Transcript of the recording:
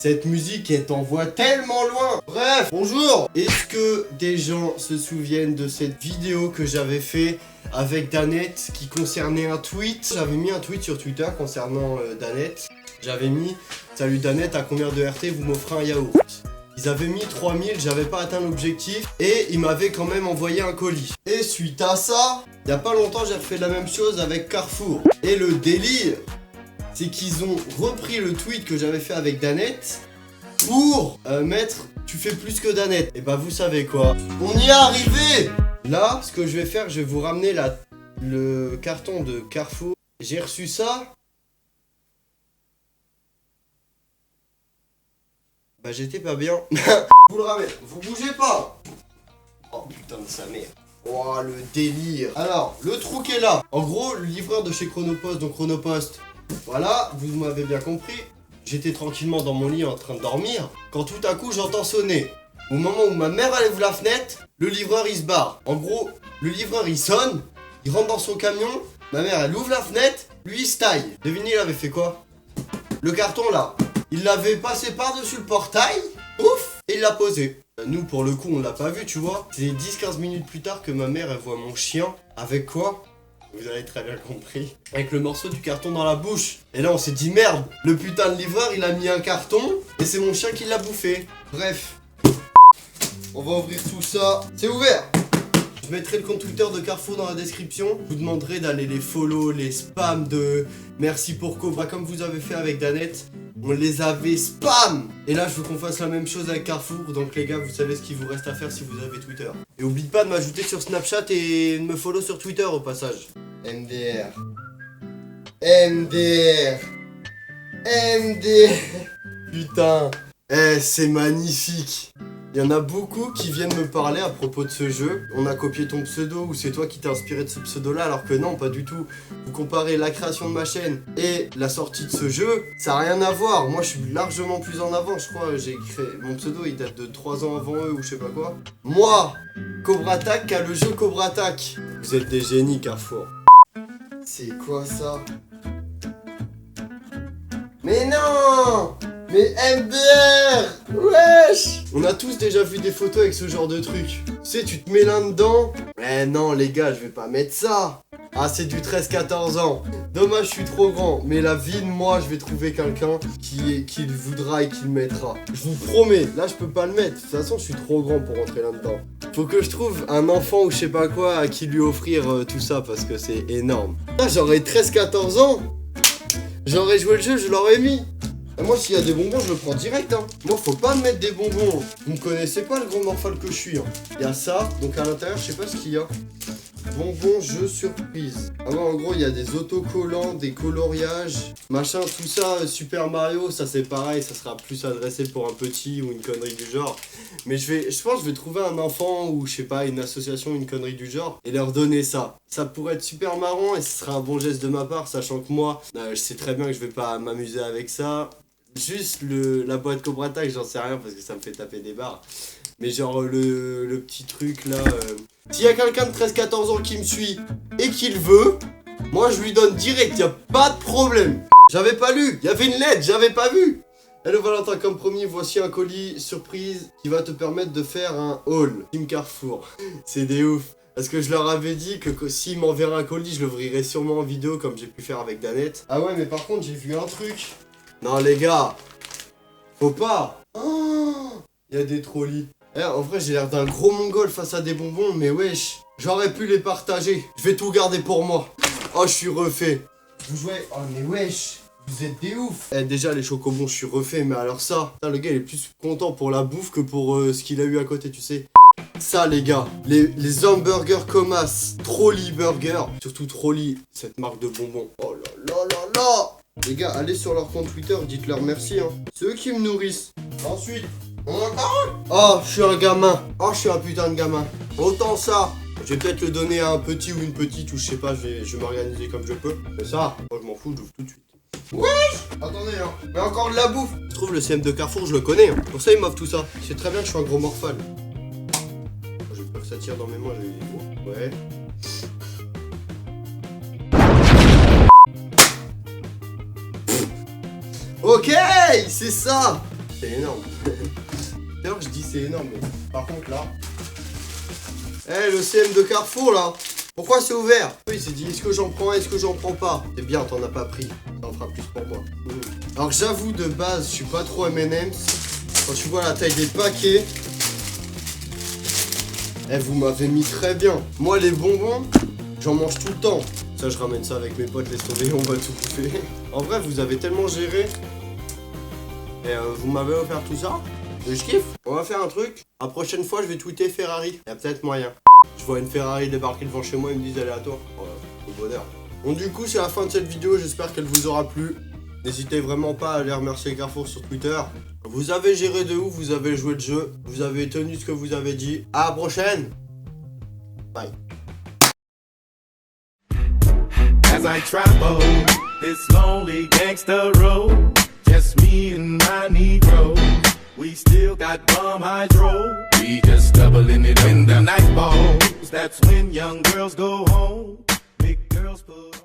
Cette musique, elle t'envoie tellement loin. Bref, bonjour. Est-ce que des gens se souviennent de cette vidéo que j'avais fait avec Danette qui concernait un tweet? J'avais mis un tweet sur Twitter concernant Danette. J'avais mis « Salut Danette, à combien de RT vous m'offrez un yaourt ?» Ils avaient mis 3000, j'avais pas atteint l'objectif et ils m'avaient quand même envoyé un colis. Et suite à ça, il y a pas longtemps, j'ai refait la même chose avec Carrefour. Et le délire, c'est qu'ils ont repris le tweet que j'avais fait avec Danette pour mettre « Tu fais plus que Danette ». Et bah vous savez quoi, on y est arrivé. Là, ce que je vais faire, je vais vous ramener le carton de Carrefour. J'ai reçu ça. Bah j'étais pas bien. Vous le ramène, vous bougez pas. Oh putain de sa mère. Oh le délire. Alors, le trou est là. En gros, le livreur de chez Chronopost, donc Chronopost. Voilà, vous m'avez bien compris. J'étais tranquillement dans mon lit en train de dormir. Quand tout à coup j'entends sonner. Au moment où ma mère elle ouvre la fenêtre, le livreur il se barre. En gros, le livreur il sonne, il rentre dans son camion. Ma mère elle ouvre la fenêtre, lui il se taille. Devinez il avait fait quoi? Le carton là. Il l'avait passé par-dessus le portail, ouf, et il l'a posé. Nous, pour le coup, on l'a pas vu, tu vois. C'est 10-15 minutes plus tard que ma mère, elle voit mon chien. Avec quoi? Vous avez très bien compris. Avec le morceau du carton dans la bouche. Et là, on s'est dit, merde, le putain de livreur, il a mis un carton, et c'est mon chien qui l'a bouffé. Bref. On va ouvrir tout ça. C'est ouvert. Je mettrai le compte Twitter de Carrefour dans la description. Je vous demanderai d'aller les follow, les spams de Merci pour Cobra, comme vous avez fait avec Danette. On les avait spam. Et là, je veux qu'on fasse la même chose avec Carrefour. Donc les gars, vous savez ce qu'il vous reste à faire si vous avez Twitter. Et oublie pas de m'ajouter sur Snapchat et de me follow sur Twitter au passage. MDR. MDR. MDR. Putain. Eh, c'est magnifique. Il y en a beaucoup qui viennent me parler à propos de ce jeu. On a copié ton pseudo ou c'est toi qui t'es inspiré de ce pseudo-là, alors que non, pas du tout. Vous comparez la création de ma chaîne et la sortie de ce jeu, ça n'a rien à voir. Moi, je suis largement plus en avant, je crois. J'ai créé mon pseudo, il date de 3 ans avant eux ou je sais pas quoi. Moi, Cobra Attack, qui a le jeu Cobra Attack. Vous êtes des génies, Carrefour. C'est quoi ça? Mais non! Mais MDR! Wesh! On a tous déjà vu des photos avec ce genre de truc. Tu sais, tu te mets là-dedans. Mais non, les gars, je vais pas mettre ça. Ah, c'est du 13-14 ans. Dommage, je suis trop grand. Mais la vie de moi, je vais trouver quelqu'un qui le voudra et qui le mettra. Je vous promets. Là, je peux pas le mettre. De toute façon, je suis trop grand pour rentrer là-dedans. Faut que je trouve un enfant ou je sais pas quoi à qui lui offrir tout ça parce que c'est énorme. Là, j'aurais 13-14 ans. J'aurais joué le jeu, je l'aurais mis. Moi, s'il y a des bonbons, je le prends direct, hein. Moi, faut pas me mettre des bonbons. Vous me connaissez pas le gros morphale que je suis, hein. Il y a ça, donc à l'intérieur, je sais pas ce qu'il y a. Bonbons, jeux, surprise. Ah ouais, en gros, il y a des autocollants, des coloriages, machin, tout ça. Super Mario, ça c'est pareil, ça sera plus adressé pour un petit ou une connerie du genre. Mais je pense que je vais trouver un enfant ou je sais pas, une association, une connerie du genre et leur donner ça. Ça pourrait être super marrant et ce sera un bon geste de ma part, sachant que moi, je sais très bien que je vais pas m'amuser avec ça. Juste la boîte Cobra Attack, j'en sais rien parce que ça me fait taper des barres. Mais genre le petit truc là... S'il y a quelqu'un de 13-14 ans qui me suit et qui le veut, moi je lui donne direct, y a pas de problème. J'avais pas lu, y avait une lettre, j'avais pas vu. Hello Valentin, comme promis, voici un colis surprise qui va te permettre de faire un haul. Team Carrefour, c'est des ouf. Parce que je leur avais dit que s'ils m'enverraient un colis, je l'ouvrirais sûrement en vidéo comme j'ai pu faire avec Danette. Ah ouais, mais par contre, j'ai vu un truc. Non les gars, faut pas. Oh, y a des trolleys. Eh, en vrai, j'ai l'air d'un gros mongol face à des bonbons, mais wesh, j'aurais pu les partager. Je vais tout garder pour moi. Oh, je suis refait. Vous jouez... Oh, mais wesh, vous êtes des ouf. Eh, déjà, les chocobons, je suis refait, mais alors ça... Putain, le gars, il est plus content pour la bouffe que pour ce qu'il a eu à côté, tu sais. Ça, les gars, les hamburgers Comas, Trolley Burger, surtout Trolley, cette marque de bonbons. Oh là là là là. Les gars, allez sur leur compte Twitter, dites-leur merci, hein. C'est eux qui me nourrissent. Ensuite... Oh, je suis un gamin. Oh, je suis un putain de gamin. Autant ça. Je vais peut-être le donner à un petit ou une petite, ou je sais pas, je vais m'organiser comme je peux. Mais ça, moi je m'en fous, j'ouvre tout de suite. Wesh. Attendez, hein. Mais encore de la bouffe. Je trouve le CM de Carrefour, je le connais. Hein. Pour ça, il m'offre tout ça. C'est très bien que je suis un gros morphale. J'ai peur que ça tire dans mes mains. Ouais. Ok, c'est ça. C'est énorme. D'ailleurs, je dis c'est énorme, mais par contre là... Eh, le CM de Carrefour là, pourquoi c'est ouvert? Il s'est dit, est-ce que j'en prends, est-ce que j'en prends pas? C'est bien, t'en as pas pris, ça en fera plus pour moi. Alors j'avoue, de base, je suis pas trop M&M's. Quand tu vois la taille des paquets... Eh, vous m'avez mis très bien. Moi, les bonbons, j'en mange tout le temps. Ça, je ramène ça avec mes potes, laisse tomber, on va tout bouffer. En vrai, vous avez tellement géré. Et vous m'avez offert tout ça. Et je kiffe. On va faire un truc. La prochaine fois, je vais tweeter Ferrari. Y a peut-être moyen. Je vois une Ferrari débarquer devant chez moi, ils me disent allez à toi. Voilà, au bonheur. Bon, du coup, c'est la fin de cette vidéo. J'espère qu'elle vous aura plu. N'hésitez vraiment pas à aller remercier Carrefour sur Twitter. Vous avez géré de ouf, vous avez joué le jeu. Vous avez tenu ce que vous avez dit. À la prochaine. Bye. As I travel this lonely gangster road, just me and my Negro. We still got bomb hydro. We just doubling it when the night falls. That's when young girls go home. Big girls put